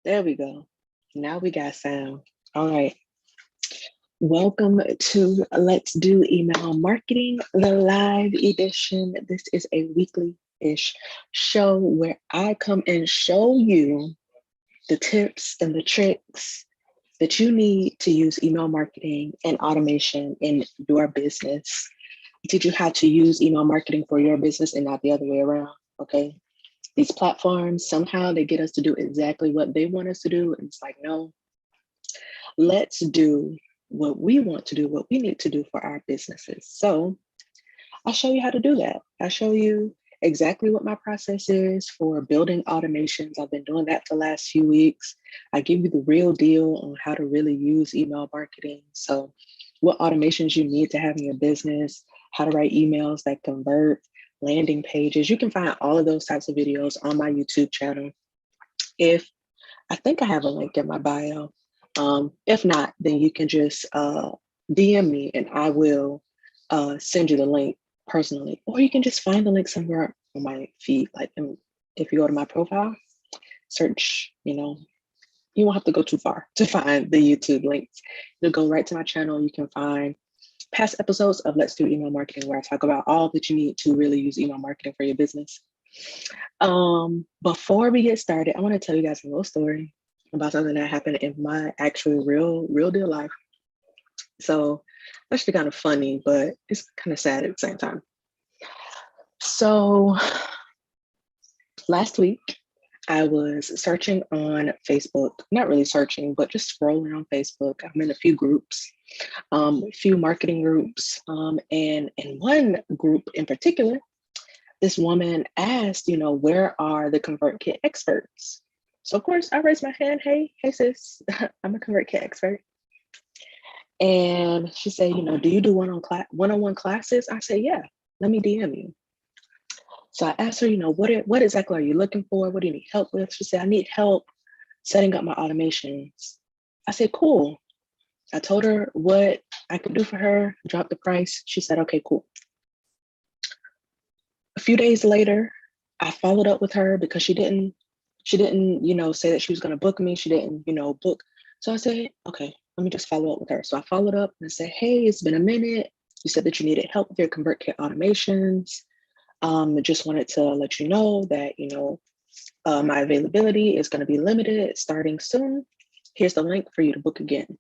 There we go. Now we got sound. All right. Welcome to Let's Do Email Marketing, the live edition. This is a weekly-ish show where I come and show you the tips and the tricks that you need to use email marketing and automation in your business. Teach you how to use email marketing for your business and not the other way around. Okay. These platforms, somehow they get us to do exactly what they want us to do. And it's like, no, let's do what we want to do, what we need to do for our businesses. So I'll show you how to do that. I'll show you exactly what my process is for building automations. I've been doing that for the last few weeks. I give you the real deal on how to really use email marketing. So what automations you need to have in your business, how to write emails that convert, landing pages. You can find all of those types of videos on my YouTube channel. If I think I have a link in my bio. If not, then you can just DM me and I will send you the link personally. Or you can just find the link somewhere on my feed. Like if you go to my profile, search, you won't have to go too far to find the YouTube links. You'll go right to my channel. You can find past episodes of Let's Do Email Marketing where I talk about all that you need to really use email marketing for your business. Before we get started, I want to tell you guys a little story about something that happened in my actual real deal life. So actually kind of funny, but it's kind of sad at the same time. So last week I was searching on Facebook, not really searching, but just scrolling on Facebook. I'm in a few groups, a few marketing groups, and in one group in particular, this woman asked, where are the ConvertKit experts? So of course I raised my hand. Hey sis, I'm a ConvertKit expert. And she said, do you do one-on-one classes? I said, yeah, let me DM you. So I asked her, what exactly are you looking for? What do you need help with? She said, I need help setting up my automations. I said, cool. I told her what I could do for her, dropped the price. She said, okay, cool. A few days later, I followed up with her because she didn't, say that she was going to book me. She didn't, book. So I said, okay, let me just follow up with her. So I followed up and said, hey, it's been a minute. You said that you needed help with your ConvertKit automations. I just wanted to let you know that, my availability is going to be limited starting soon. Here's the link for you to book again.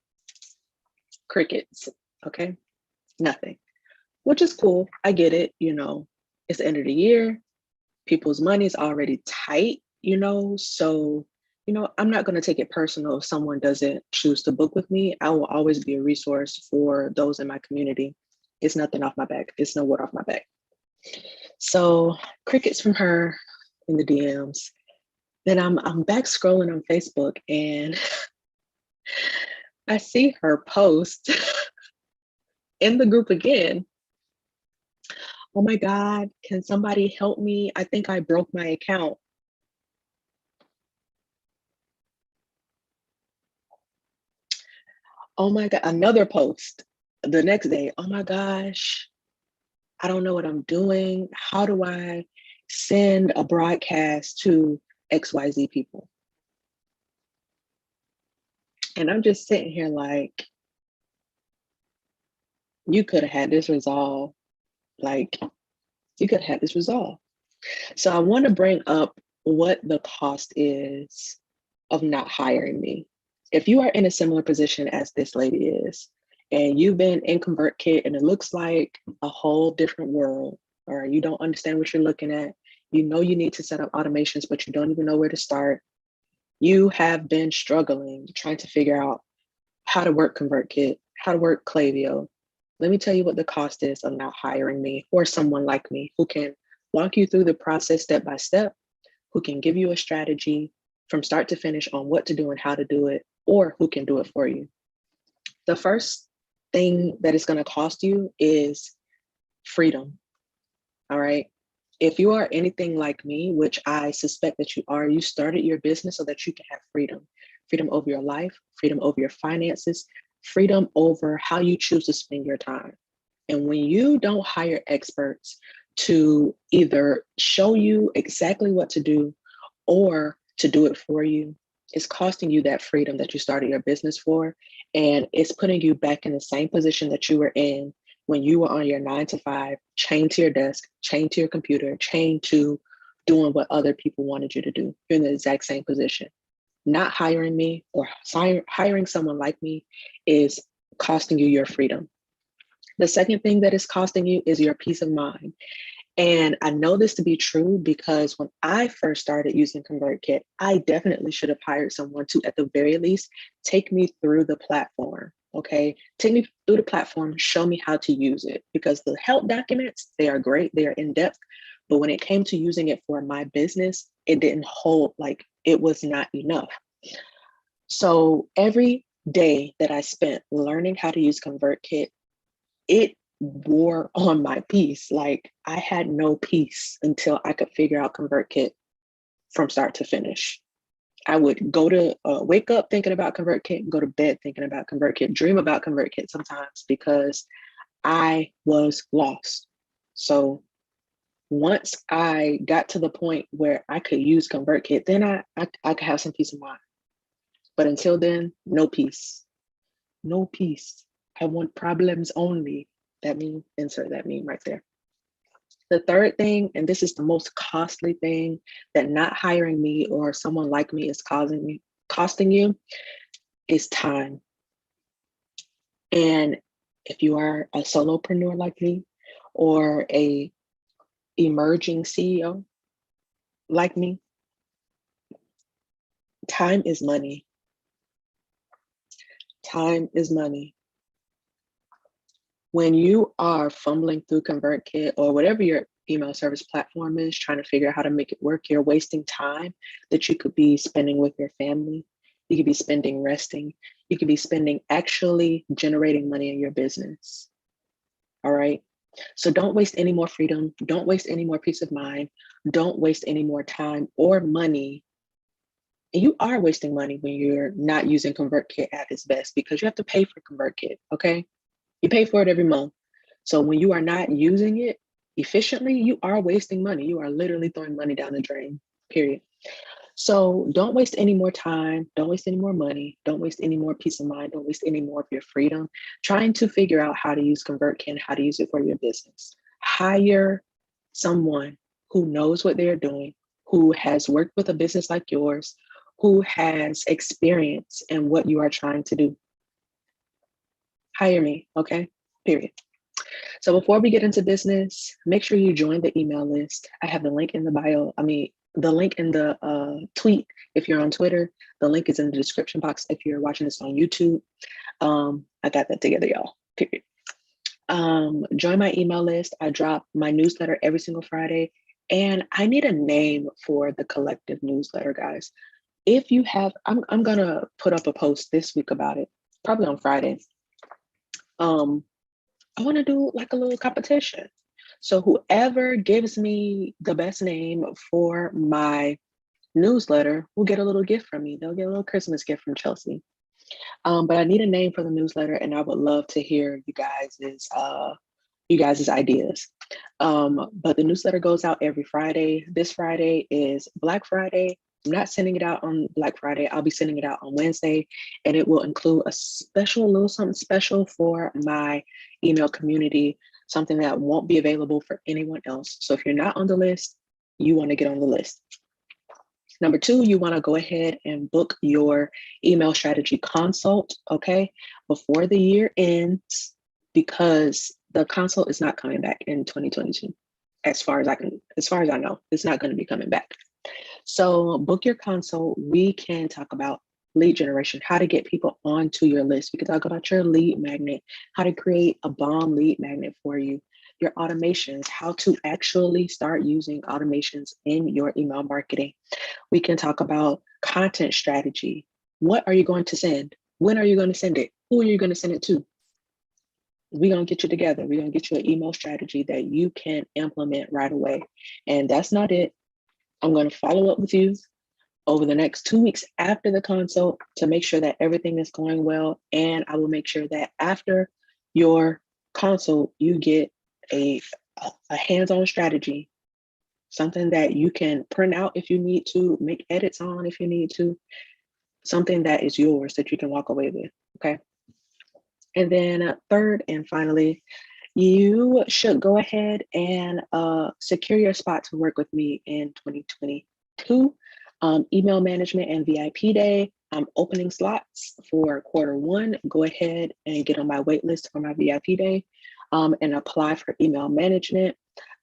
Crickets. Okay. Nothing, which is cool. I get it. It's the end of the year. People's money is already tight, so, I'm not going to take it personal if someone doesn't choose to book with me. I will always be a resource for those in my community. It's nothing off my back. It's no wood off my back. So crickets from her in the DMs. Then I'm back scrolling on Facebook and I see her post in the group again. Oh my God, can somebody help me? I think I broke my account. Oh my God, another post the next day. Oh my gosh, I don't know what I'm doing. How do I send a broadcast to XYZ people? And I'm just sitting here like, you could have had this resolved. Like, you could have had this resolved. So I want to bring up what the cost is of not hiring me. If you are in a similar position as this lady is, and you've been in ConvertKit and it looks like a whole different world, or you don't understand what you're looking at, you need to set up automations, but you don't even know where to start. You have been struggling trying to figure out how to work ConvertKit, how to work Klaviyo. Let me tell you what the cost is of not hiring me or someone like me who can walk you through the process step by step, who can give you a strategy from start to finish on what to do and how to do it, or who can do it for you. The first thing that it's going to cost you is freedom. All right. If you are anything like me, which I suspect that you are, you started your business so that you can have freedom over your life, freedom over your finances, freedom over how you choose to spend your time. And when you don't hire experts to either show you exactly what to do or to do it for you, It's costing you that freedom that you started your business for. And it's putting you back in the same position that you were in when you were on your 9 to 5, chained to your desk, chained to your computer, chained to doing what other people wanted you to do. You're in the exact same position. Not hiring me or hiring someone like me is costing you your freedom. The second thing that is costing you is your peace of mind. And I know this to be true because when I first started using ConvertKit, I definitely should have hired someone to, at the very least, take me through the platform. Okay, take me through the platform, show me how to use it, because the help documents, they are great, they are in depth. But when it came to using it for my business, it didn't hold, like it was not enough. So every day that I spent learning how to use ConvertKit, it wore on my peace. Like I had no peace until I could figure out ConvertKit from start to finish. I would go to wake up thinking about ConvertKit, go to bed thinking about ConvertKit, dream about ConvertKit sometimes because I was lost. So once I got to the point where I could use ConvertKit, then I could have some peace of mind. But until then, no peace. No peace. I want problems only. That meme, insert that meme right there. The third thing, and this is the most costly thing that not hiring me or someone like me is costing you, is time. And if you are a solopreneur like me or a emerging CEO like me, time is money. Time is money. When you are fumbling through ConvertKit or whatever your email service platform is, trying to figure out how to make it work, you're wasting time that you could be spending with your family. You could be spending resting. You could be spending actually generating money in your business. All right. So don't waste any more freedom. Don't waste any more peace of mind. Don't waste any more time or money. And you are wasting money when you're not using ConvertKit at its best because you have to pay for ConvertKit. Okay. You pay for it every month. So when you are not using it efficiently, you are wasting money. You are literally throwing money down the drain, period. So don't waste any more time. Don't waste any more money. Don't waste any more peace of mind. Don't waste any more of your freedom trying to figure out how to use ConvertKit and how to use it for your business. Hire someone who knows what they're doing, who has worked with a business like yours, who has experience in what you are trying to do. Hire me, okay? Period. So before we get into business, make sure you join the email list. I have the link in the bio. The link in the tweet if you're on Twitter. The link is in the description box if you're watching this on YouTube. I got that together, y'all. Period. Join my email list. I drop my newsletter every single Friday. And I need a name for the collective newsletter, guys. If you have, I'm gonna put up a post this week about it, probably on Friday. I want to do like a little competition. So whoever gives me the best name for my newsletter will get a little gift from me. They'll get a little Christmas gift from Chelsea. But I need a name for the newsletter, and I would love to hear you guys' ideas. But the newsletter goes out every Friday. This Friday is Black Friday. I'm not sending it out on Black Friday. I'll be sending it out on Wednesday, and it will include a little something special for my email community, something that won't be available for anyone else. So if you're not on the list, you want to get on the list. Number 2, you want to go ahead and book your email strategy consult, okay, before the year ends, because the consult is not coming back in 2022. As far as I know, it's not going to be coming back. So book your consult. We can talk about lead generation, how to get people onto your list. We can talk about your lead magnet, how to create a bomb lead magnet for you, your automations, how to actually start using automations in your email marketing. We can talk about content strategy. What are you going to send? When are you going to send it? Who are you going to send it to? We're going to get you together. We're going to get you an email strategy that you can implement right away. And that's not it. I'm going to follow up with you over the next 2 weeks after the consult to make sure that everything is going well. And I will make sure that after your consult, you get a hands-on strategy, something that you can print out if you need to, make edits on if you need to, something that is yours that you can walk away with, okay? And then third and finally, you should go ahead and secure your spot to work with me in 2022. Email management and VIP day. I'm opening slots for Q1. Go ahead and get on my wait list for my VIP day and apply for email management.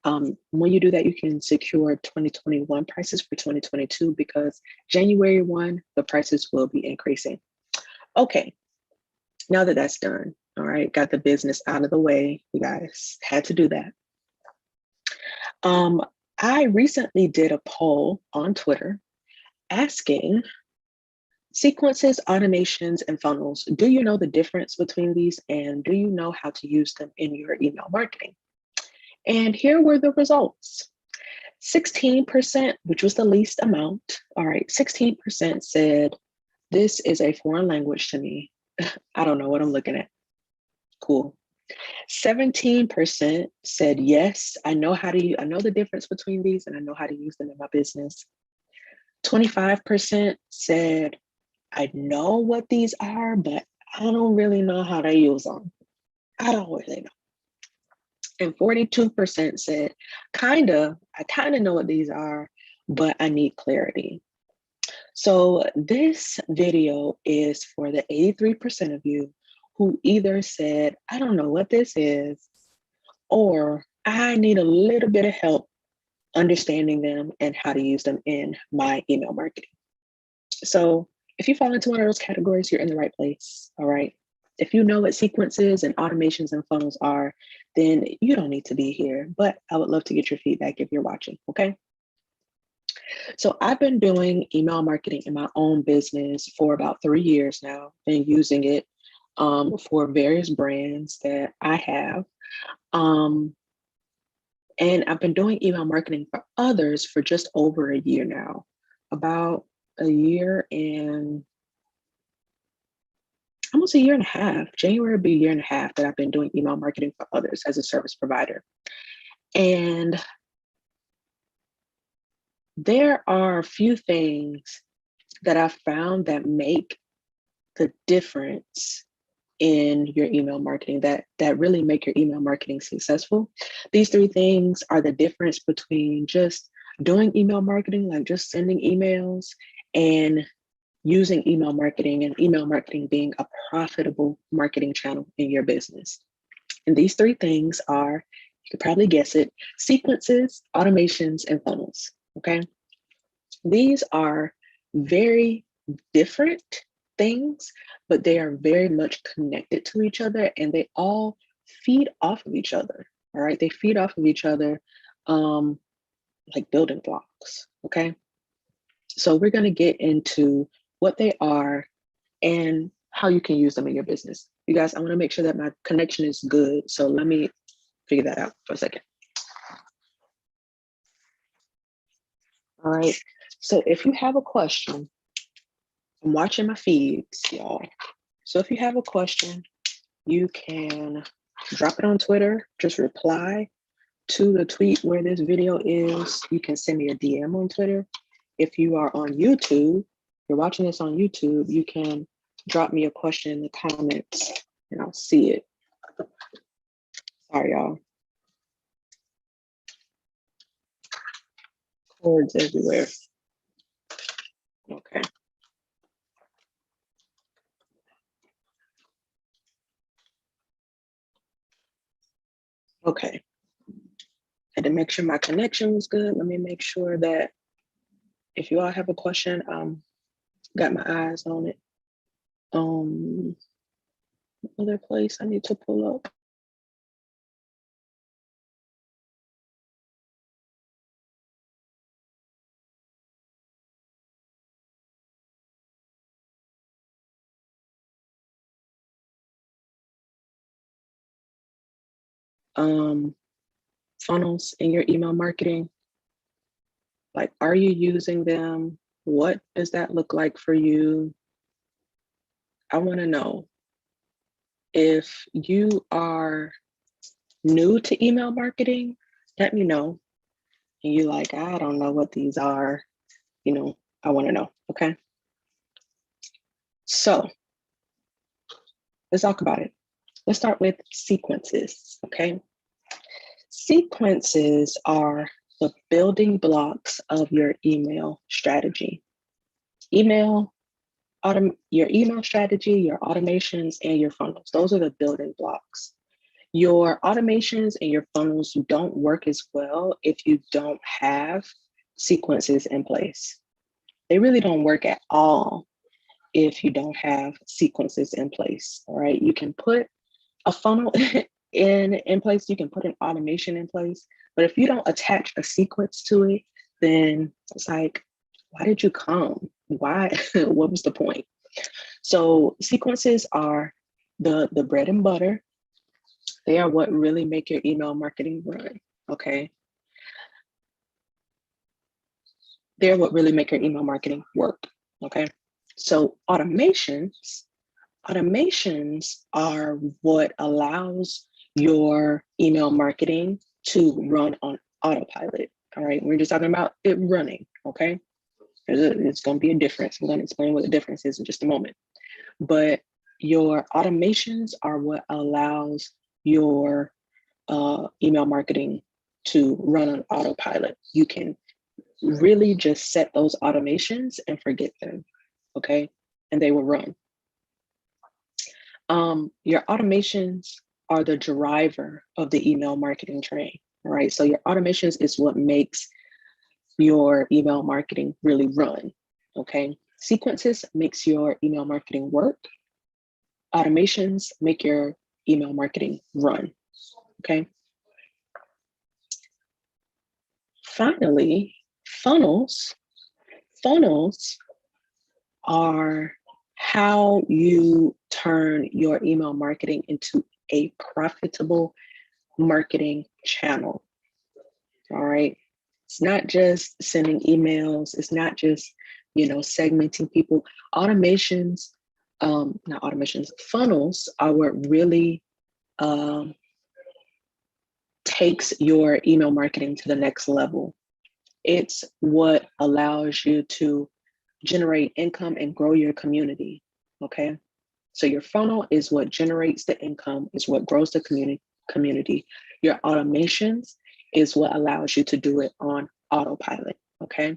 When you do that, you can secure 2021 prices for 2022 because January 1, the prices will be increasing. Okay, now that that's done, all right, got the business out of the way. You guys had to do that. I recently did a poll on Twitter asking sequences, automations, and funnels. Do you know the difference between these and do you know how to use them in your email marketing? And here were the results. 16%, which was the least amount, all right, 16% said, this is a foreign language to me. I don't know what I'm looking at. Cool. 17% said, yes, I know the difference between these and I know how to use them in my business. 25% said, I know what these are, but I don't really know how to use them. I don't really know. And 42% said, I kind of know what these are, but I need clarity. So this video is for the 83% of you who either said, I don't know what this is, or I need a little bit of help understanding them and how to use them in my email marketing. So if you fall into one of those categories, you're in the right place, all right? If you know what sequences and automations and funnels are, then you don't need to be here, but I would love to get your feedback if you're watching, okay? So I've been doing email marketing in my own business for about 3 years now and using it for various brands that I have. And I've been doing email marketing for others for just over a year now, about a year and almost a year and a half. January will be a year and a half that I've been doing email marketing for others as a service provider. And there are a few things that I've found that make the difference in your email marketing that really make your email marketing successful. These 3 things are the difference between just doing email marketing, like just sending emails, and using email marketing and email marketing being a profitable marketing channel in your business. And these 3 things are, you could probably guess it, sequences, automations, and funnels, okay? These are very different things, but they are very much connected to each other and they all feed off of each other, all right? They feed off of each other like building blocks, okay? So we're gonna get into what they are and how you can use them in your business. You guys, I wanna make sure that my connection is good. So let me figure that out for a second. All right, so if you have a question, I'm watching my feeds, y'all. So if you have a question, you can drop it on Twitter, just reply to the tweet where this video is. You can send me a DM on Twitter. If you are on YouTube, you're watching this on YouTube, you can drop me a question in the comments and I'll see it. Sorry, y'all. Cords everywhere. Okay. Okay. Had to make sure my connection was good. Let me make sure that if you all have a question, got my eyes on it. Other place I need to pull up. Funnels in your email marketing. Like, are you using them? What does that look like for you? I want to know if you are new to email marketing, let me know. And you're like, I don't know what these are. You know, I want to know. Okay. So let's talk about it. Let's start with sequences, okay? Sequences are the building blocks of your email strategy. Your email strategy, your automations, and your funnels. Those are the building blocks. Your automations and your funnels don't work as well if you don't have sequences in place. They really don't work at all if you don't have sequences in place, all right? You can put a funnel in place, you can put an automation in place, but if you don't attach a sequence to it, then it's like, why did you come? Why? What was the point? So sequences are the bread and butter. They are what really make your email marketing run, okay? They're what really make your email marketing work, okay? So automations are what allows your email marketing to run on autopilot, all right? We're just talking about it running, okay? It's gonna be a difference. I'm gonna explain what the difference is in just a moment. But your automations are what allows your email marketing to run on autopilot. You can really just set those automations and forget them, okay? And they will run. Your automations are the driver of the email marketing train, all right? So your automations is what makes your email marketing really run, okay? Sequences makes your email marketing work. Automations make your email marketing run, okay? Finally, funnels are how you turn your email marketing into a profitable marketing channel. All right. It's not just sending emails. It's not just, segmenting people. Automations, not automations, funnels are what really takes your email marketing to the next level. It's what allows you to generate income and grow your community, okay? So your funnel is what generates the income, is what grows the community. Your automations is what allows you to do it on autopilot, okay?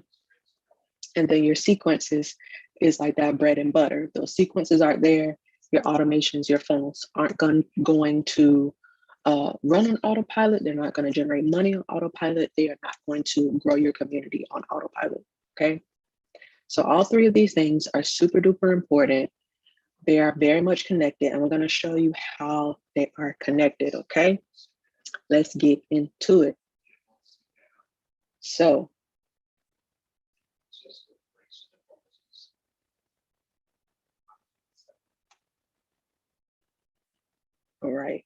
And then your sequences is like that bread and butter. Those sequences aren't there. Your automations, your funnels aren't going to run on autopilot. They're not going to generate money on autopilot. They are not going to grow your community on autopilot, okay? So all three of these things are super duper important. They are very much connected, and we're going to show you how they are connected, okay? Let's get into it. So, all right.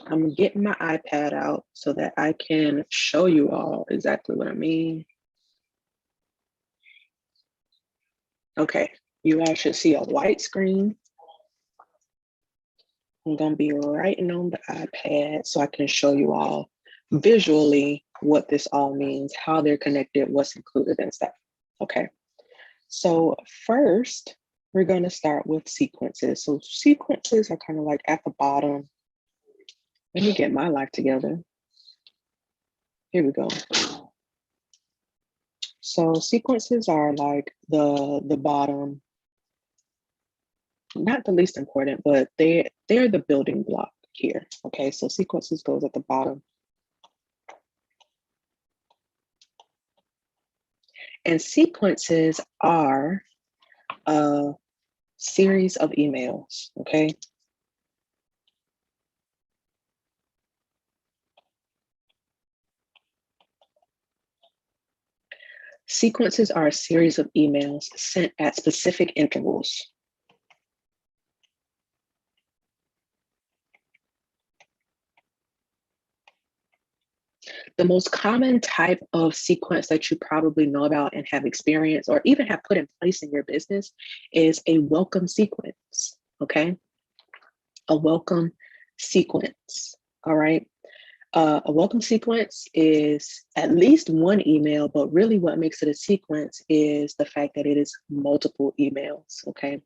I'm getting my iPad out so that I can show you all exactly what I mean. Okay, you all should see a white screen. I'm going to be writing on the iPad so I can show you all visually what this all means, how they're connected, what's included and stuff. Okay, so first, we're going to start with sequences. So sequences are kind of like at the bottom. Let me get my life together. Here we go. So sequences are like the bottom, not the least important, but they're the building block here. Okay, so sequences goes at the bottom. And sequences are a series of emails, okay? Sequences are a series of emails sent at specific intervals. The most common type of sequence that you probably know about and have experienced or even have put in place in your business is a welcome sequence, okay? A welcome sequence, all right? A welcome sequence is at least one email, but really what makes it a sequence is the fact that it is multiple emails, okay?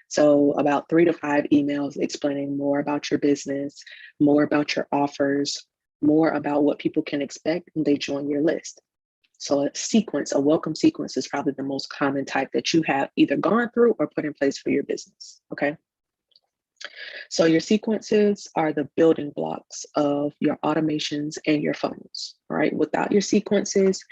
So about 3 to 5 emails explaining more about your business, more about your offers, more about what people can expect when they join your list. So a sequence, a welcome sequence is probably the most common type that you have either gone through or put in place for your business, okay? So your sequences are the building blocks of your automations and your funnels, right? Without your sequences,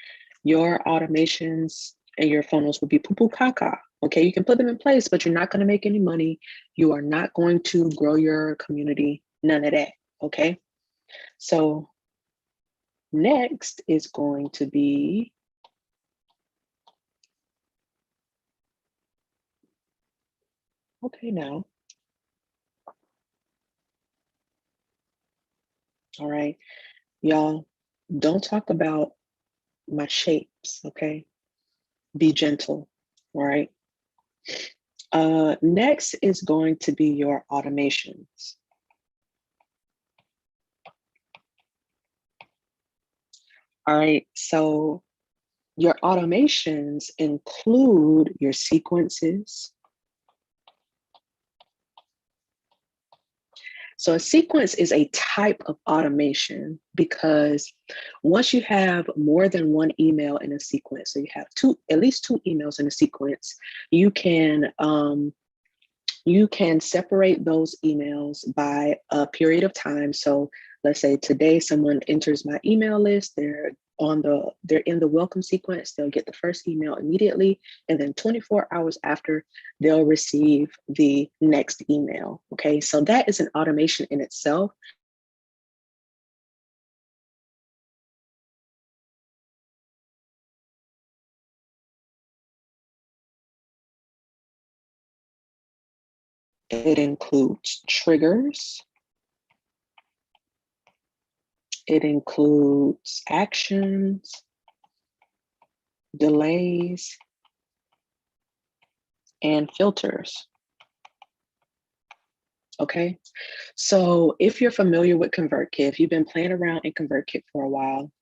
your automations and your funnels will be poo-poo caca. Okay, you can put them in place, but you're not going to make any money. You are not going to grow your community, none of that. Okay, so next is going to be now. All right, y'all, don't talk about my shapes. Okay, be gentle. All right. Next is going to be your automations. All right, so your automations include your sequences. So a sequence is a type of automation because once you have more than one email in a sequence, so you have at least two emails in a sequence, you can separate those emails by a period of time. So let's say today someone enters my email list, they're in the welcome sequence, they'll get the first email immediately, and then 24 hours after, they'll receive the next email. Okay, so that is an automation in itself. It includes triggers. It includes actions, delays, and filters. Okay, so if you're familiar with ConvertKit, if you've been playing around in ConvertKit for a while,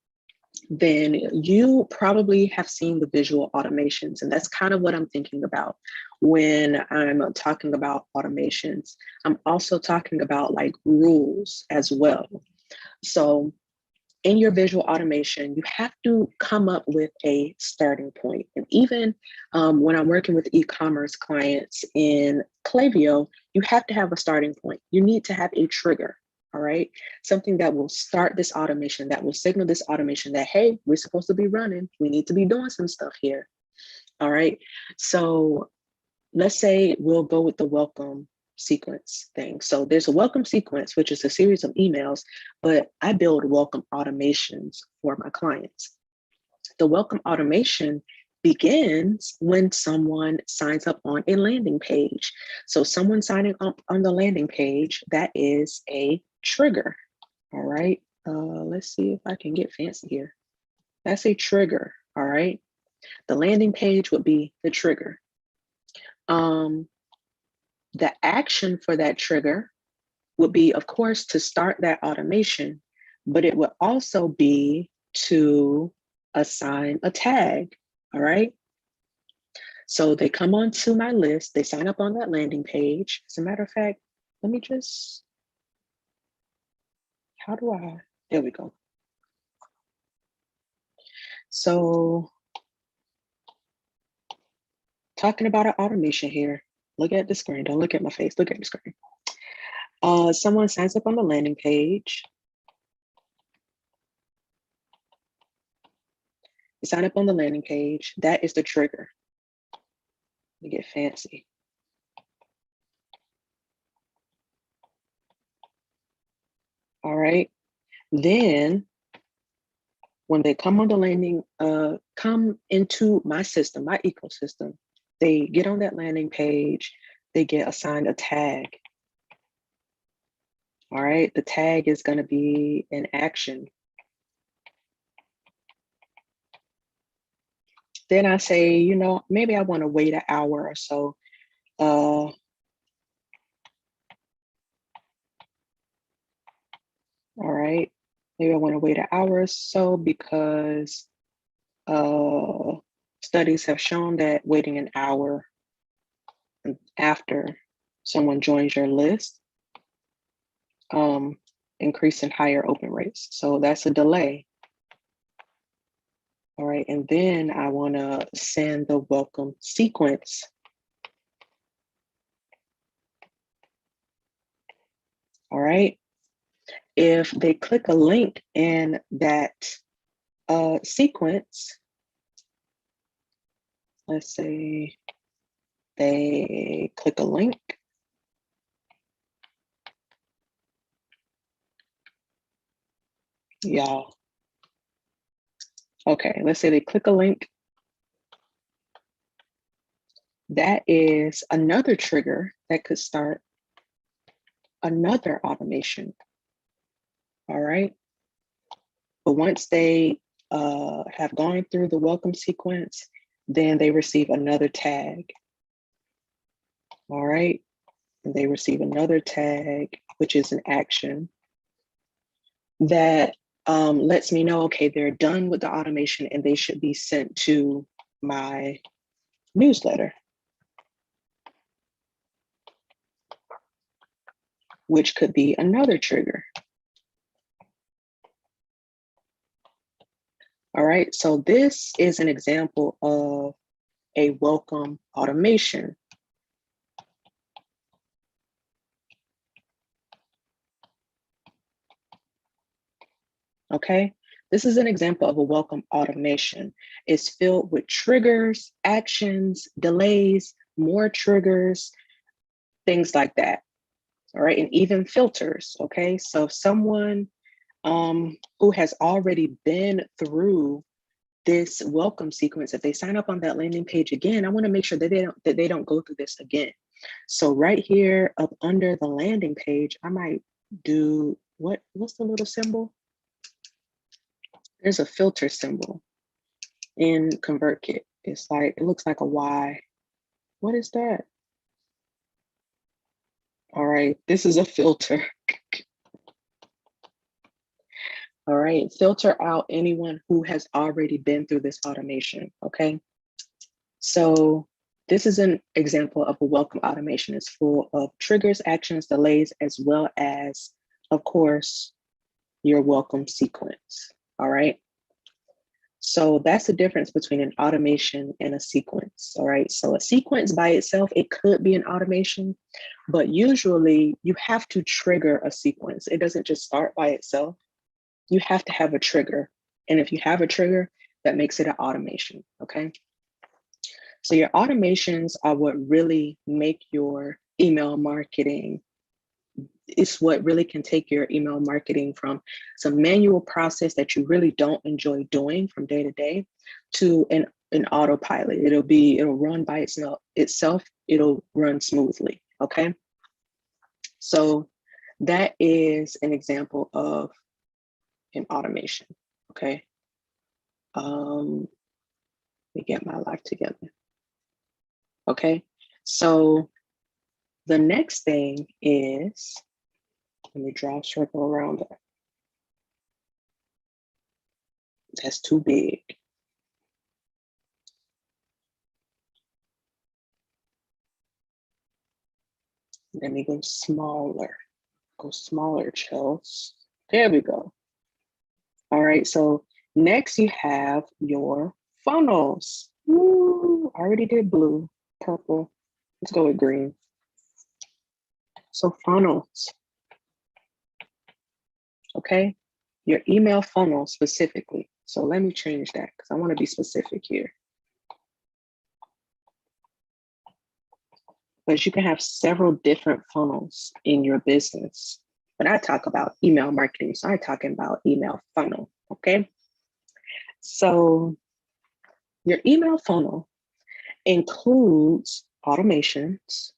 then you probably have seen the visual automations. And that's kind of what I'm thinking about when I'm talking about automations. I'm also talking about like rules as well. So in your visual automation, you have to come up with a starting point. And even when I'm working with e-commerce clients in Klaviyo, you have to have a starting point. You need to have a trigger, all right? Something that will start this automation, that will signal this automation that, hey, we're supposed to be running. We need to be doing some stuff here, all right? So let's say we'll go with the welcome sequence thing. So there's a welcome sequence, which is a series of emails, but I build welcome automations for my clients. The welcome automation begins when someone signs up on a landing page. So someone signing up on the landing page, that is a trigger. All right. Let's see if I can get fancy here. That's a trigger. All right. The landing page would be the trigger. The action for that trigger would be, of course, to start that automation, but it would also be to assign a tag, all right? So they come onto my list, they sign up on that landing page. As a matter of fact, let me just, there we go. So talking about an automation here, look at the screen, don't look at my face, look at the screen. Someone signs up on the landing page. You sign up on the landing page, that is the trigger. Let me get fancy. All right. Then when they come on the landing, come into my system, my ecosystem, they get on that landing page, they get assigned a tag. All right. The tag is going to be an action. Then I say, you know, maybe I want to wait an hour or so. All right. Maybe I want to wait an hour or so because studies have shown that waiting an hour after someone joins your list increase in higher open rates. So that's a delay. All right, and then I want to send the welcome sequence. All right, if they click a link in that sequence, let's say they click a link. Y'all. Okay, let's say they click a link. That is another trigger that could start another automation. All right. But once they have gone through the welcome sequence, then they receive another tag. All right. And they receive another tag, which is an action that lets me know, okay, they're done with the automation and they should be sent to my newsletter, which could be another trigger. All right, so this is an example of a welcome automation. Okay, this is an example of a welcome automation. It's filled with triggers, actions, delays, more triggers, things like that. All right, and even filters. Okay, so if someone who has already been through this welcome sequence, if they sign up on that landing page again, I want to make sure that they don't go through this again. So right here up under the landing page, I might do what's the little symbol? There's a filter symbol in ConvertKit. It's like, it looks like a Y. What is that? All right, this is a filter. All right, filter out anyone who has already been through this automation, okay? So this is an example of a welcome automation. It's full of triggers, actions, delays, as well as, of course, your welcome sequence, all right? So that's the difference between an automation and a sequence, all right? So a sequence by itself, it could be an automation, but usually you have to trigger a sequence. It doesn't just start by itself. You have to have a trigger. And if you have a trigger, that makes it an automation, okay? So your automations are what really make your email marketing. It's what really can take your email marketing from some manual process that you really don't enjoy doing from day to day to an autopilot. It'll run by itself. It'll run smoothly, okay? So that is an example of an automation, okay? Let me get my life together. Okay, so the next thing is, let me draw a circle around that. That's too big. Let me go smaller. Go smaller, Chels. There we go. All right, so next you have your funnels. Ooh, I already did blue, purple. Let's go with green. So funnels. Okay, your email funnel specifically. So let me change that because I want to be specific here. But you can have several different funnels in your business. When I talk about email marketing, so I'm talking about email funnel, okay? So your email funnel includes automations,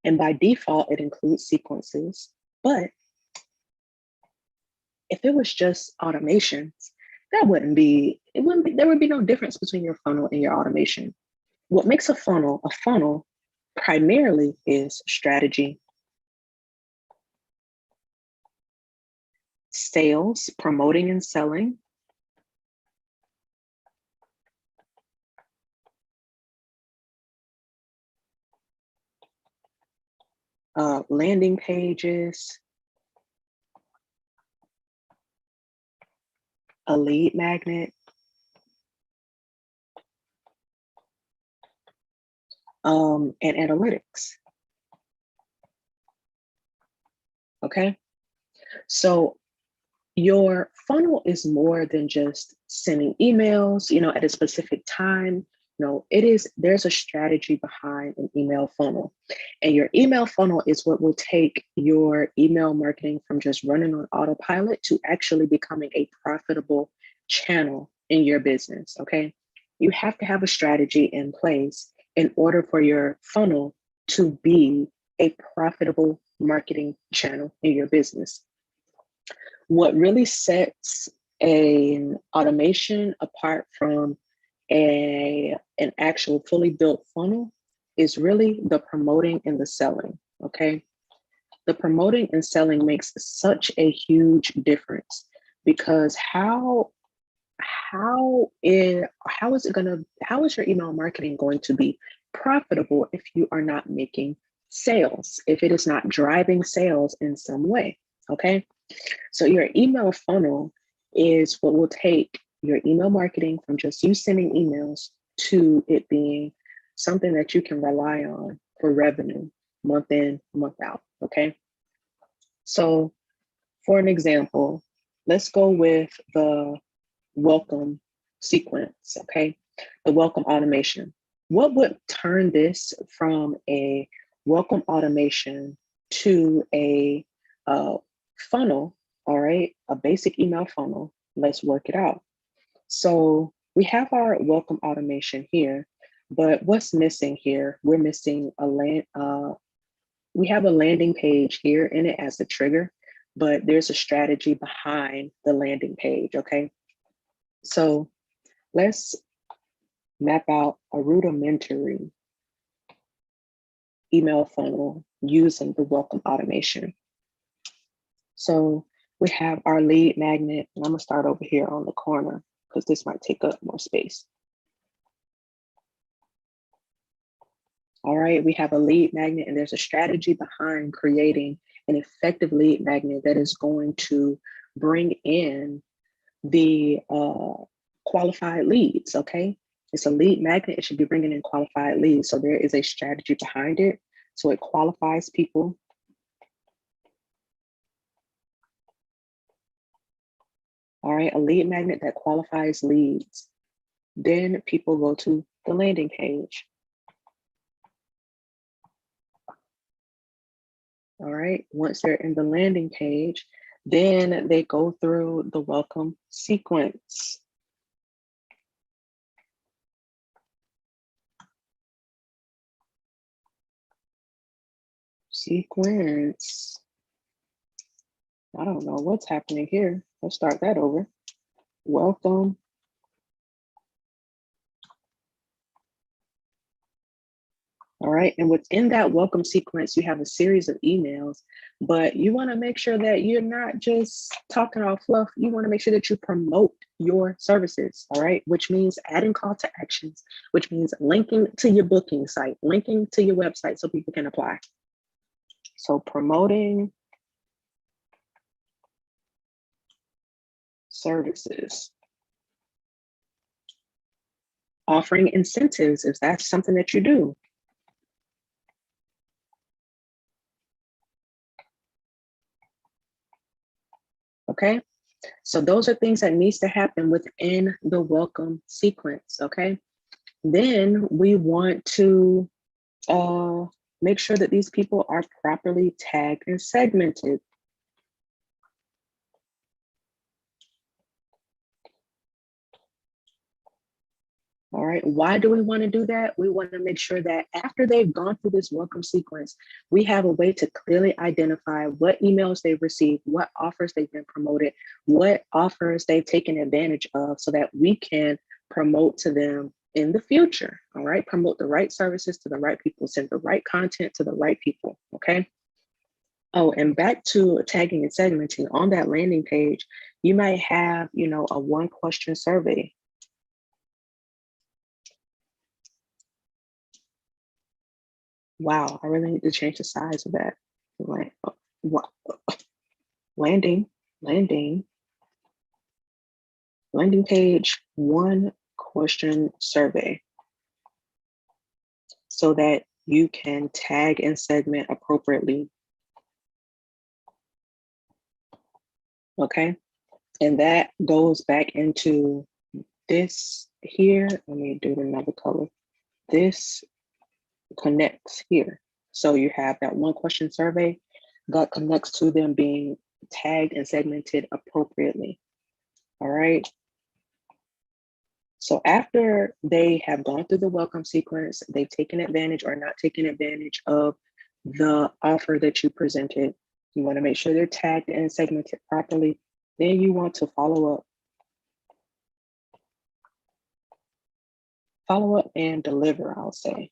and by default, it includes sequences. But if it was just automations, there would be no difference between your funnel and your automation. What makes a funnel primarily is strategy, sales, promoting and selling, landing pages, a lead magnet, and analytics. Okay, so your funnel is more than just sending emails, at a specific time. No, there's a strategy behind an email funnel. And your email funnel is what will take your email marketing from just running on autopilot to actually becoming a profitable channel in your business. Okay. You have to have a strategy in place in order for your funnel to be a profitable marketing channel in your business. What really sets an automation apart from an actual fully built funnel is really the promoting and the selling. Okay. The promoting and selling makes such a huge difference, because how is your email marketing going to be profitable if you are not making sales, if it is not driving sales in some way? Okay. So your email funnel is what will take your email marketing from just you sending emails to it being something that you can rely on for revenue month in, month out. Okay. So for an example, let's go with the welcome sequence. Okay. The welcome automation. What would turn this from a welcome automation to a funnel? All right, a basic email funnel. Let's work it out. So we have our welcome automation here, but what's missing here? We're missing we have a landing page here in it as the trigger, but there's a strategy behind the landing page. Okay, so let's map out a rudimentary email funnel using the welcome automation. So we have our lead magnet, and I'm gonna start over here on the corner because this might take up more space. All right, we have a lead magnet, and there's a strategy behind creating an effective lead magnet that is going to bring in the qualified leads. Okay, it's a lead magnet, it should be bringing in qualified leads. So there is a strategy behind it. So it qualifies people. All right, a lead magnet that qualifies leads. Then people go to the landing page. All right, once they're in the landing page, then they go through the welcome sequence. I don't know what's happening here. Let's start that over. Welcome. All right, and within that welcome sequence, you have a series of emails, but you want to make sure that you're not just talking all fluff. You want to make sure that you promote your services, all right, which means adding call to actions, which means linking to your booking site, linking to your website so people can apply. So promoting services. Offering incentives, if that's something that you do. Okay, so those are things that needs to happen within the welcome sequence. Okay, then we want to make sure that these people are properly tagged and segmented. All right, why do we want to do that? We want to make sure that after they've gone through this welcome sequence, we have a way to clearly identify what emails they've received, what offers they've been promoted, what offers they've taken advantage of, so that we can promote to them in the future. All right, promote the right services to the right people, send the right content to the right people. Okay. Oh, and back to tagging and segmenting on that landing page, you might have, a 1-question survey. Wow, I really need to change the size of that. Like, what? Landing page, 1-question survey, so that you can tag and segment appropriately. Okay, and that goes back into this here. Let me do another color. This connects here. So you have that 1-question survey that connects to them being tagged and segmented appropriately. All right. So after they have gone through the welcome sequence, they've taken advantage or not taken advantage of the offer that you presented. You want to make sure they're tagged and segmented properly. Then you want to follow up and deliver, I'll say.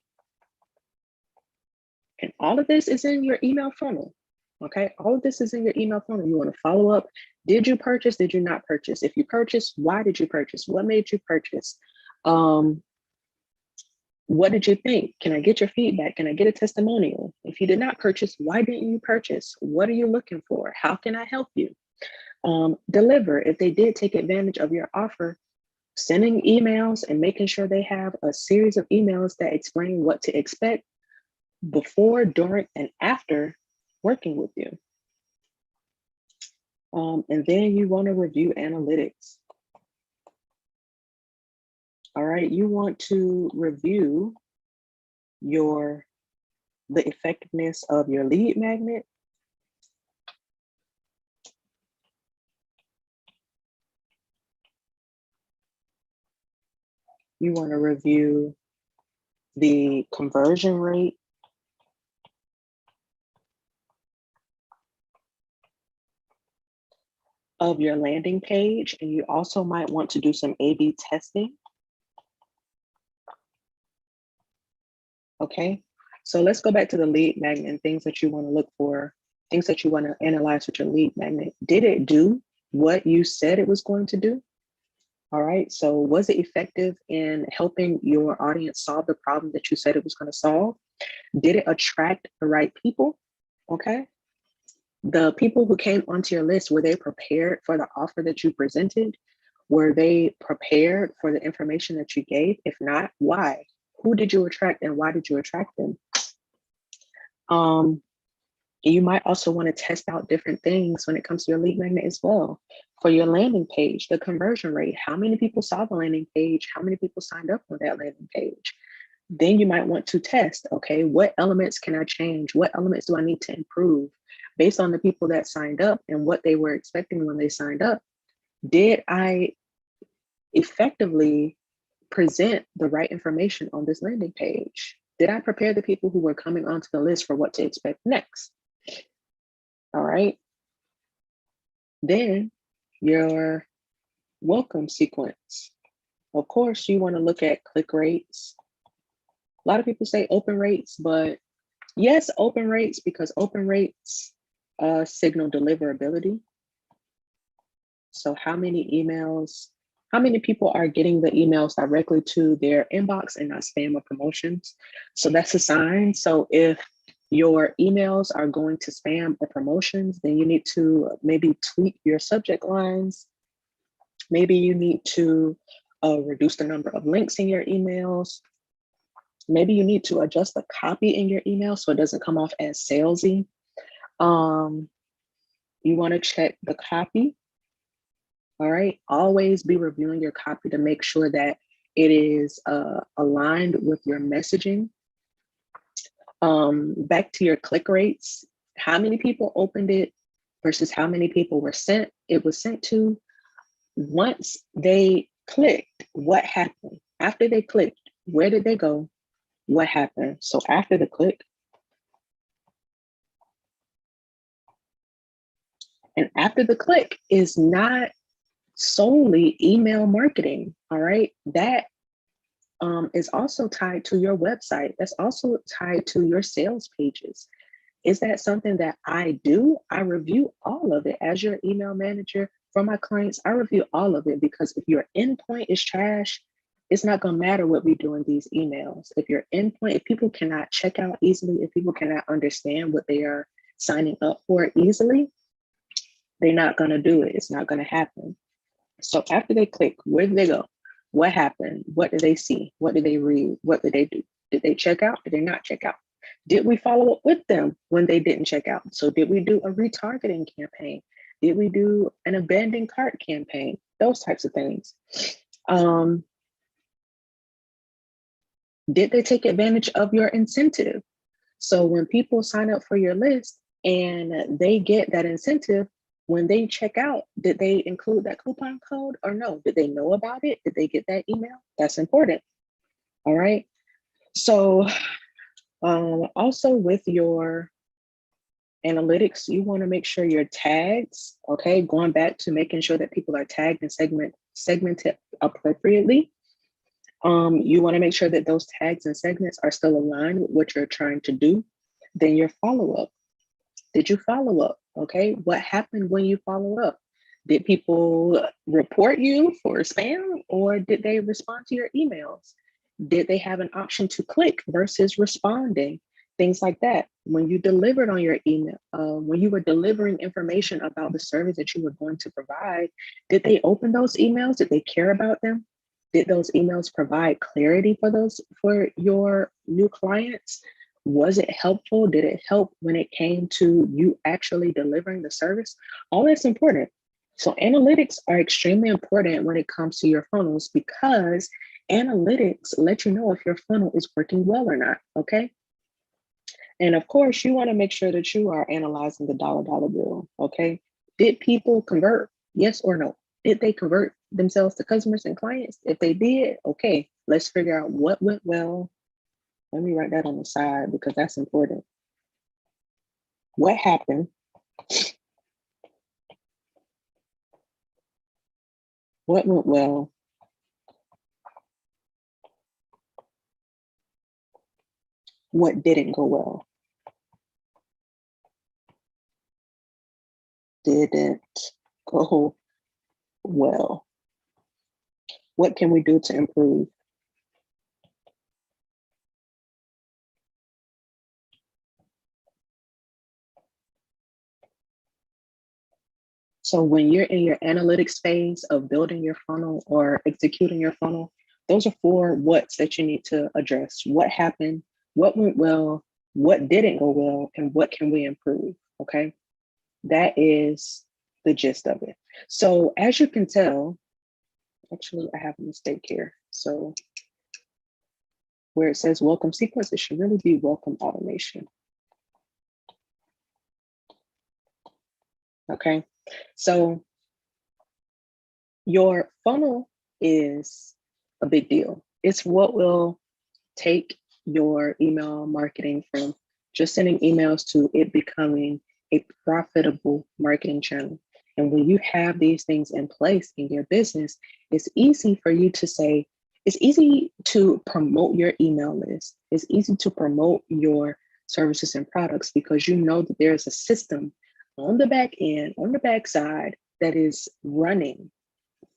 And all of this is in your email funnel. Okay, all of this is in your email funnel. You want to follow up. Did you purchase? Did you not purchase? If you purchased, why did you purchase? What made you purchase? What did you think? Can I get your feedback? Can I get a testimonial? If you did not purchase, why didn't you purchase? What are you looking for? How can I help you? Deliver. If they did take advantage of your offer, sending emails and making sure they have a series of emails that explain what to expect before, during, and after working with you. And then you want to review analytics. All right, you want to review the effectiveness of your lead magnet. You want to review the conversion rate. Of your landing page, and you also might want to do some A/B testing. Okay, so let's go back to the lead magnet and things that you want to look for, things that you want to analyze with your lead magnet. Did it do what you said it was going to do? All right, so was it effective in helping your audience solve the problem that you said it was going to solve? Did it attract the right people? Okay. The people who came onto your list, were they prepared for the offer that you presented? Were they prepared for the information that you gave? If not, why? Who did you attract and why did you attract them? You might also want to test out different things when it comes to your lead magnet as well. For your landing page, the conversion rate, how many people saw the landing page? How many people signed up on that landing page? Then you might want to test, okay, what elements can I change? What elements do I need to improve? Based on the people that signed up and what they were expecting when they signed up, did I effectively present the right information on this landing page? Did I prepare the people who were coming onto the list for what to expect next? All right. Then your welcome sequence. Of course, you want to look at click rates. A lot of people say open rates, but yes, open rates, because open rates signal deliverability. So how many people are getting the emails directly to their inbox and not spam or promotions? So that's a sign. So if your emails are going to spam or promotions, then you need to maybe tweak your subject lines. Maybe you need to reduce the number of links in your emails. Maybe you need to adjust the copy in your email so it doesn't come off as salesy. You want to check the copy. All right, always be reviewing your copy to make sure that it is aligned with your messaging. Back to your click rates, how many people opened it versus how many people it was sent to. Once they clicked, what happened? After they clicked, where did they go? What happened? So after the click, and after the click is not solely email marketing, all right? That is also tied to your website. That's also tied to your sales pages. Is that something that I do? I review all of it as your email manager for my clients. I review all of it because if your endpoint is trash, it's not going to matter what we do in these emails. If your endpoint, if people cannot check out easily, if people cannot understand what they are signing up for easily, they're not going to do it. It's not going to happen. So after they click, where did they go? What happened? What did they see? What did they read? What did they do? Did they check out? Did they not check out? Did we follow up with them when they didn't check out? So did we do a retargeting campaign? Did we do an abandoned cart campaign? Those types of things. Did they take advantage of your incentive? So when people sign up for your list and they get that incentive, when they check out, did they include that coupon code or no? Did they know about it? Did they get that email? That's important. All right. So also with your analytics, you want to make sure your tags, okay, going back to making sure that people are tagged and segmented appropriately. You want to make sure that those tags and segments are still aligned with what you're trying to do. Then your follow-up. Did you follow up? Okay, what happened when you followed up? Did people report you for spam or did they respond to your emails? Did they have an option to click versus responding? Things like that. When you delivered on your email, when you were delivering information about the service that you were going to provide, did they open those emails? Did they care about them? Did those emails provide clarity for your new clients? Was it helpful? Did it help when it came to you actually delivering the service? All that's important. So analytics are extremely important when it comes to your funnels because analytics let you know if your funnel is working well or not, okay? And of course, you want to make sure that you are analyzing the dollar bill, okay? Did people convert? Yes or no? Did they convert themselves to customers and clients? If they did, okay, let's figure out what went well. Let me write that on the side because that's important. What happened? What went well? What didn't go well? Didn't go well. What can we do to improve? So when you're in your analytics phase of building your funnel or executing your funnel, those are 4 what's that you need to address. What happened? What went well? What didn't go well? And what can we improve? Okay. That is the gist of it. So as you can tell, actually, I have a mistake here. So where it says welcome sequence, it should really be welcome automation. Okay. So your funnel is a big deal. It's what will take your email marketing from just sending emails to it becoming a profitable marketing channel. And when you have these things in place in your business, it's easy for you to say, it's easy to promote your email list. It's easy to promote your services and products because you know that there's a system on the back end, on the back side that is running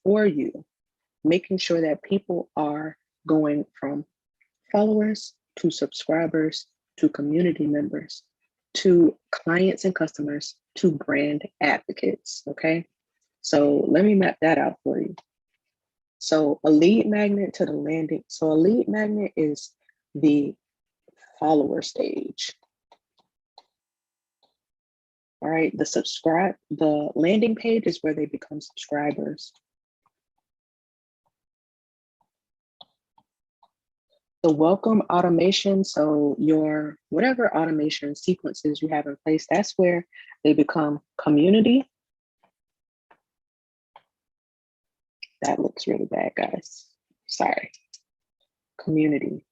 for you, making sure that people are going from followers to subscribers to community members to clients and customers to brand advocates. Okay, so let me map that out for you. So a lead magnet to the landing. So a lead magnet is the follower stage. All right, the landing page is where they become subscribers. The welcome automation, so your whatever automation sequences you have in place, that's where they become community. That looks really bad, guys. Sorry. Community.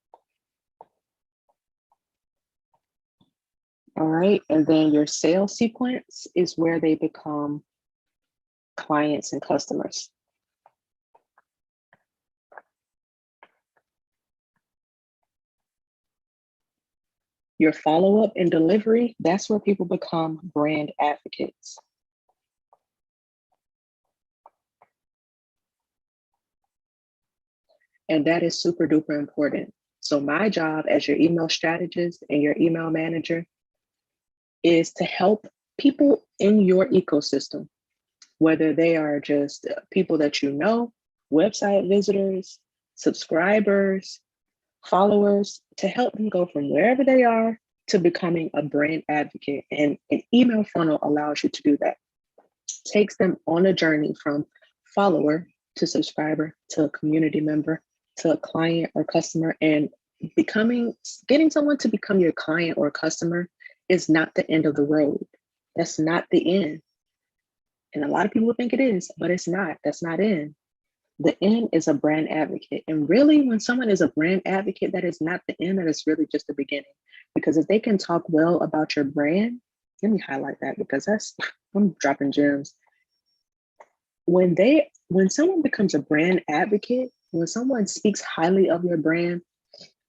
All right, and then your sales sequence is where they become clients and customers. Your follow-up and delivery, that's where people become brand advocates. And that is super duper important. So my job as your email strategist and your email manager is to help people in your ecosystem, whether they are just people that you know, website visitors, subscribers, followers, to help them go from wherever they are to becoming a brand advocate. And an email funnel allows you to do that. Takes them on a journey from follower to subscriber to a community member to a client or customer. And getting someone to become your client or customer is not the end of the road. That's not the end. And a lot of people think it is, but it's not. That's not it. The end is a brand advocate. And really, when someone is a brand advocate, that is not the end, that is really just the beginning. Because if they can talk well about your brand, let me highlight that because I'm dropping gems. When someone becomes a brand advocate, when someone speaks highly of your brand,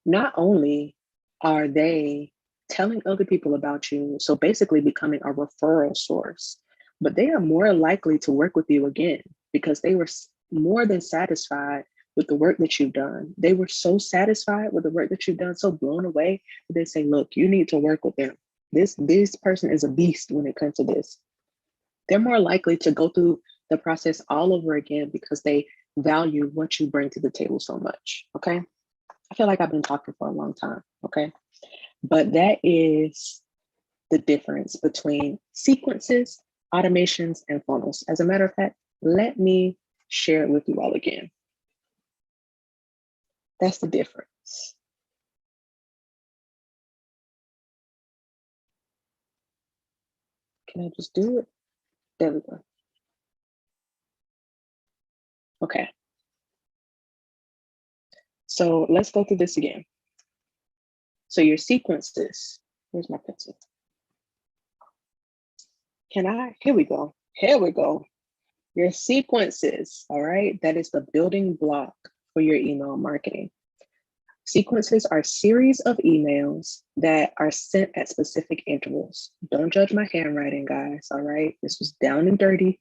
not only are they telling other people about you, so basically becoming a referral source, but they are more likely to work with you again because they were more than satisfied with the work that you've done. They were so satisfied with the work that you've done, so blown away, that they say, look, you need to work with them. This person is a beast when it comes to this. They're more likely to go through the process all over again because they value what you bring to the table so much, okay? I feel like I've been talking for a long time, okay? But that is the difference between sequences, automations, and funnels. As a matter of fact, let me share it with you all again. That's the difference. Can I just do it? There we go. Okay. So let's go through this again. So your sequences, where's my pencil? Here we go. Here we go. Your sequences, all right? That is the building block for your email marketing. Sequences are a series of emails that are sent at specific intervals. Don't judge my handwriting, guys, all right? This was down and dirty.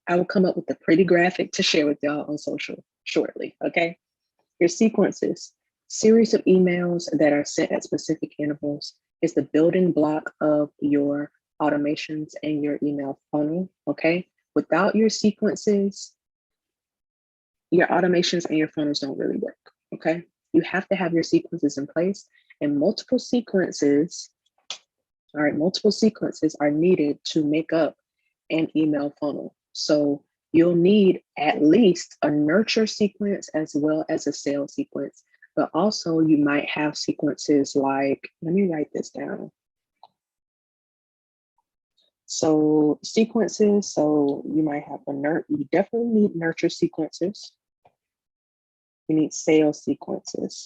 I will come up with a pretty graphic to share with y'all on social shortly, okay? Your sequences, series of emails that are sent at specific intervals, is the building block of your automations and your email funnel, okay? Without your sequences, your automations and your funnels don't really work, okay? You have to have your sequences in place, and multiple sequences, all right, multiple sequences are needed to make up an email funnel. So you'll need at least a nurture sequence as well as a sales sequence, but also you might have sequences like, let me write this down. So sequences, so you might have you definitely need nurture sequences. You need sales sequences,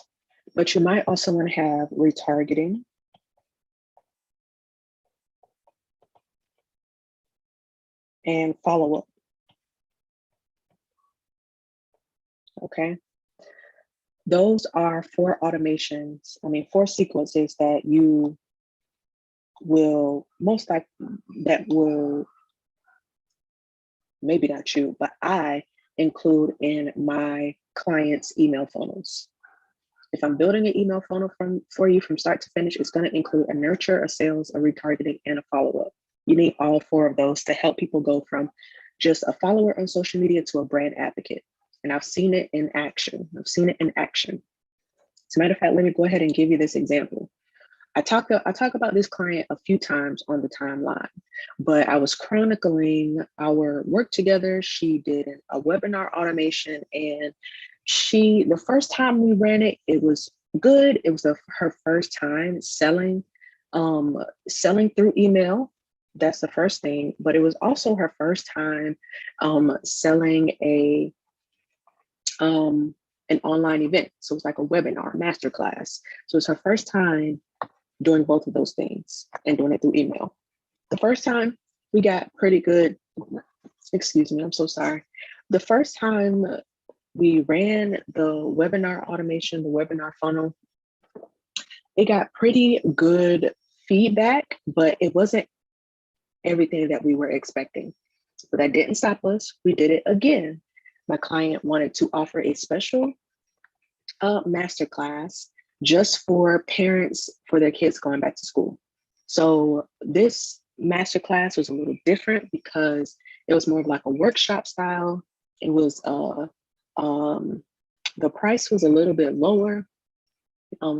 but you might also want to have retargeting, and follow-up, okay? Those are four sequences that you will maybe not you, but I include in my clients' email funnels. If I'm building an email funnel for you from start to finish, it's going to include a nurture, a sales, a retargeting, and a follow-up. You need all four of those to help people go from just a follower on social media to a brand advocate. And I've seen it in action. As a matter of fact, let me go ahead and give you this example. I talk about this client a few times on the timeline, but I was chronicling our work together. She did a webinar automation, and the first time we ran it, it was good. It was her first time selling through email. That's the first thing, but it was also her first time selling an online event. So it was like a webinar, masterclass. So it's her first time doing both of those things and doing it through email. The first time we got pretty good, excuse me, I'm so sorry. The first time we ran the webinar automation, the webinar funnel, It got pretty good feedback, but it wasn't everything that we were expecting. But that didn't stop us. We did it again. My client wanted to offer a special masterclass just for parents for their kids going back to school. So this masterclass was a little different because it was more of like a workshop style. It was the price was a little bit lower,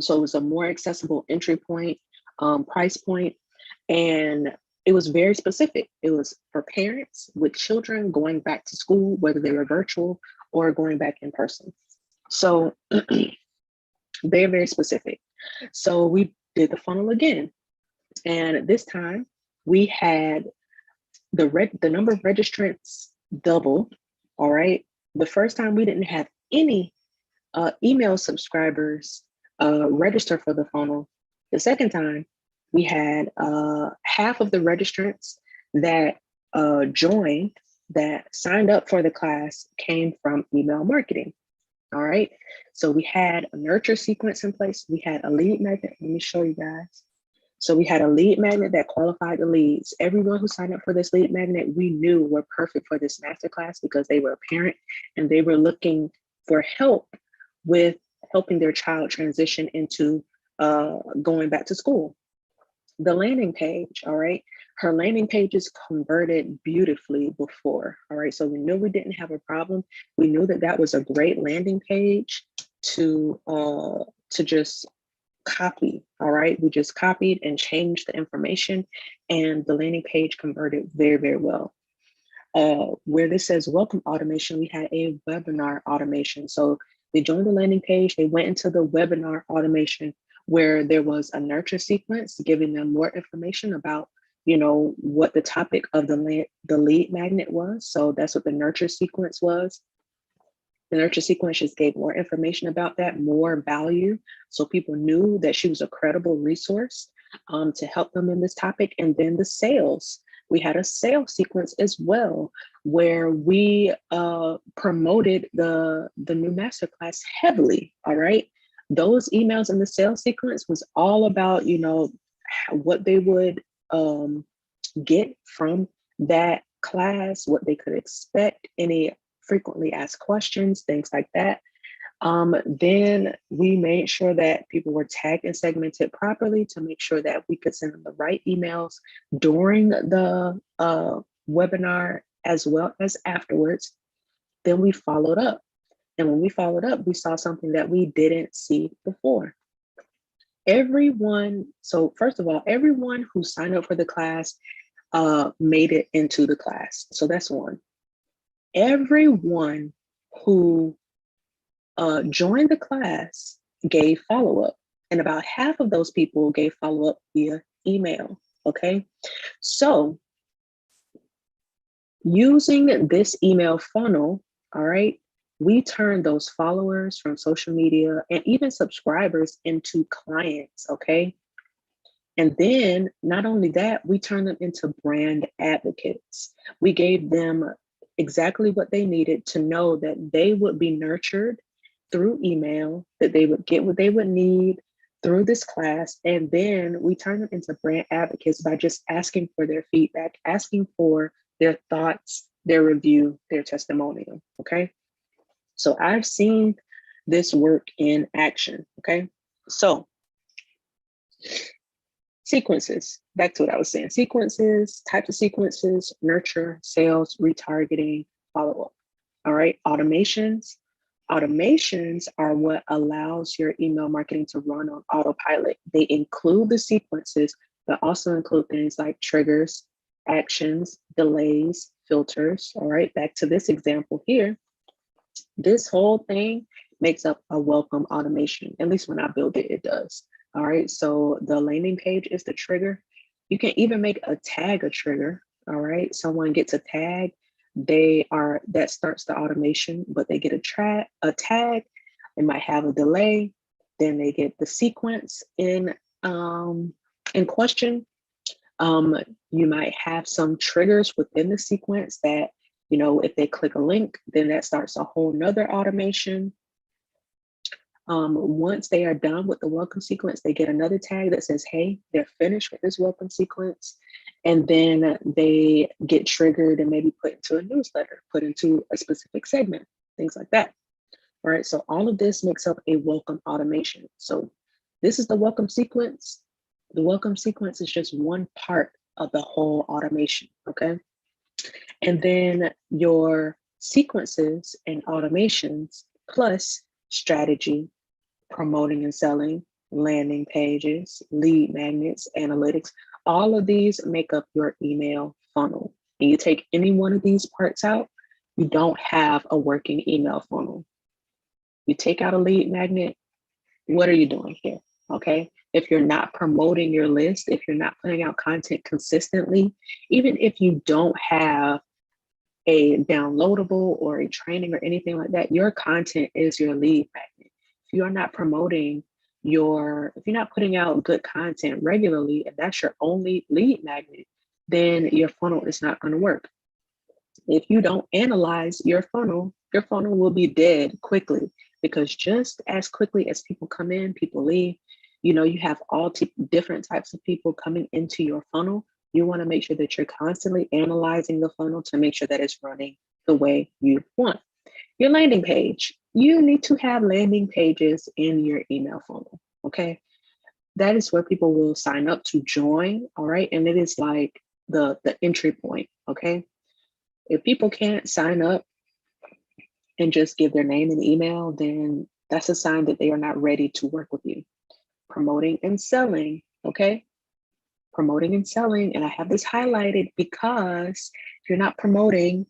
so it was a more accessible entry point, price point, and it was very specific. It was for parents with children going back to school, whether they were virtual or going back in person. So they're very specific. So we did the funnel again. And this time we had the number of registrants double. All right. The first time we didn't have any email subscribers register for the funnel. The second time we had half of the registrants that joined, that signed up for the class, came from email marketing. All right. So we had a nurture sequence in place. We had a lead magnet. Let me show you guys. So we had a lead magnet that qualified the leads. Everyone who signed up for this lead magnet, we knew were perfect for this masterclass because they were a parent and they were looking for help with helping their child transition into going back to school. The landing page, all right, her landing pages converted beautifully before, all right, so we knew we didn't have a problem. We knew that that was a great landing page to just copy, all right. We just copied and changed the information, and the landing page converted very, very well. Where this says welcome automation, we had a webinar automation. So they joined the landing page, they went into the webinar automation where there was a nurture sequence giving them more information about, you know, what the topic of the lead magnet was. So that's what the nurture sequence was. The nurture sequence just gave more information about that, more value. So people knew that she was a credible resource to help them in this topic. And then the sales. We had a sales sequence as well, where we promoted the new masterclass heavily, all right? Those emails in the sales sequence was all about, you know, what they would get from that class, what they could expect, any frequently asked questions, things like that. Then we made sure that people were tagged and segmented properly to make sure that we could send them the right emails during the webinar as well as afterwards. Then we followed up. And when we followed up, we saw something that we didn't see before. Everyone, so first of all, everyone who signed up for the class made it into the class. So that's one. Everyone who joined the class gave follow-up, and about half of those people gave follow-up via email, okay? So using this email funnel, all right, we turned those followers from social media and even subscribers into clients, okay? And then not only that, we turned them into brand advocates. We gave them exactly what they needed to know that they would be nurtured through email, that they would get what they would need through this class. And then we turn them into brand advocates by just asking for their feedback, asking for their thoughts, their review, their testimonial, okay? So I've seen this work in action, okay? So sequences, back to what I was saying, sequences, types of sequences, nurture, sales, retargeting, follow-up, all right? Automations. Automations are what allows your email marketing to run on autopilot. They include the sequences, but also include things like triggers, actions, delays, filters. All right, back to this example here. This whole thing makes up a welcome automation. At least when I build it, it does. All right, so the landing page is the trigger. You can even make a tag a trigger. All right, someone gets a tag, that starts the automation, but they get a tag, they might have a delay, then they get the sequence in question. You might have some triggers within the sequence that, you know, if they click a link, then that starts a whole nother automation. Once they are done with the welcome sequence, they get another tag that says, hey, they're finished with this welcome sequence. And then they get triggered and maybe put into a newsletter, put into a specific segment, things like that. All right, so all of this makes up a welcome automation. So this is the welcome sequence. The welcome sequence is just one part of the whole automation, okay? And then your sequences and automations plus strategy, promoting and selling, landing pages, lead magnets, analytics, all of these make up your email funnel. And you take any one of these parts out, you don't have a working email funnel. You take out a lead magnet, what are you doing here? Okay. If you're not promoting your list, if you're not putting out content consistently, even if you don't have a downloadable or a training or anything like that, your content is your lead magnet. If you are not promoting if you're not putting out good content regularly, and that's your only lead magnet, then your funnel is not going to work. If you don't analyze your funnel will be dead quickly, because just as quickly as people come in, people leave. You have all different types of people coming into your funnel. You want to make sure that you're constantly analyzing the funnel to make sure that it's running the way you want. Your landing page, you need to have landing pages in your email funnel, okay? That is where people will sign up to join, all right? And it is like the entry point, okay? If people can't sign up and just give their name and email, then that's a sign that they are not ready to work with you. Promoting and selling, okay? Promoting and selling, and I have this highlighted because if you're not promoting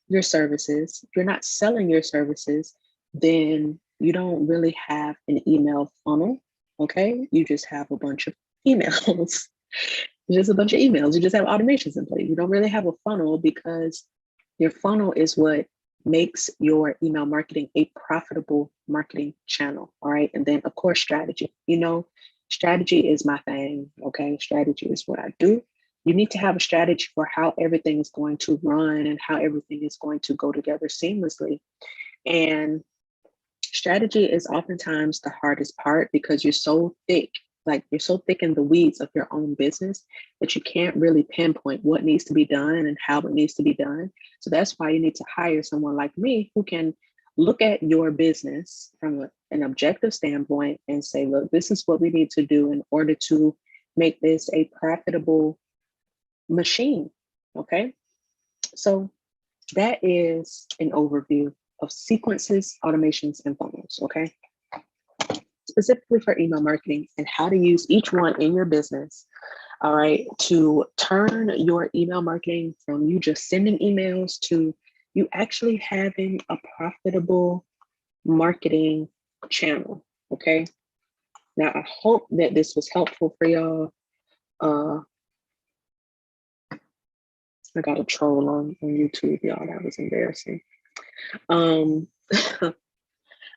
your services, if you're not selling your services, then you don't really have an email funnel, okay? You just have a bunch of emails. Just a bunch of emails. You just have automations in place. You don't really have a funnel, because your funnel is what makes your email marketing a profitable marketing channel. All right. And then, of course, strategy. Strategy is my thing. Okay. Strategy is what I do. You need to have a strategy for how everything is going to run and how everything is going to go together seamlessly. And strategy is oftentimes the hardest part, because you're so thick in the weeds of your own business that you can't really pinpoint what needs to be done and how it needs to be done. So that's why you need to hire someone like me who can look at your business from an objective standpoint and say, look, this is what we need to do in order to make this a profitable machine. Okay. So that is an overview of sequences, automations, and funnels. Okay. Specifically for email marketing and how to use each one in your business, all right, to turn your email marketing from you just sending emails to you actually having a profitable marketing channel, okay? Now, I hope that this was helpful for y'all. I got a troll on YouTube, y'all. That was embarrassing.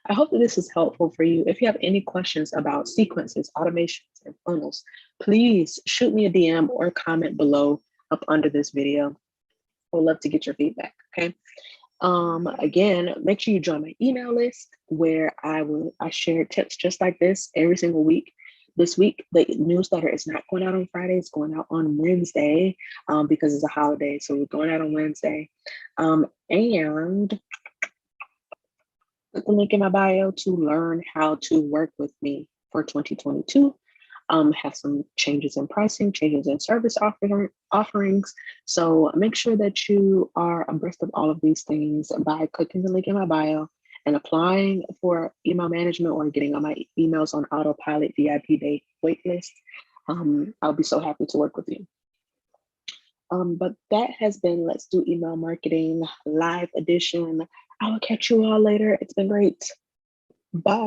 I hope that this is helpful for you. If you have any questions about sequences, automations, and funnels, please shoot me a DM or comment below up under this video. I would love to get your feedback, okay? Again, make sure you join my email list, where I share tips just like this every single week. This week, the newsletter is not going out on Friday, it's going out on Wednesday, because it's a holiday. So we're going out on Wednesday. And click the link in my bio to learn how to work with me for 2022. Have some changes in pricing, changes in service offerings. So make sure that you are abreast of all of these things by clicking the link in my bio and applying for email management or getting on my emails on autopilot VIP day waitlist. I'll be so happy to work with you. But that has been Let's Do Email Marketing Live Edition. I will catch you all later. It's been great. Bye.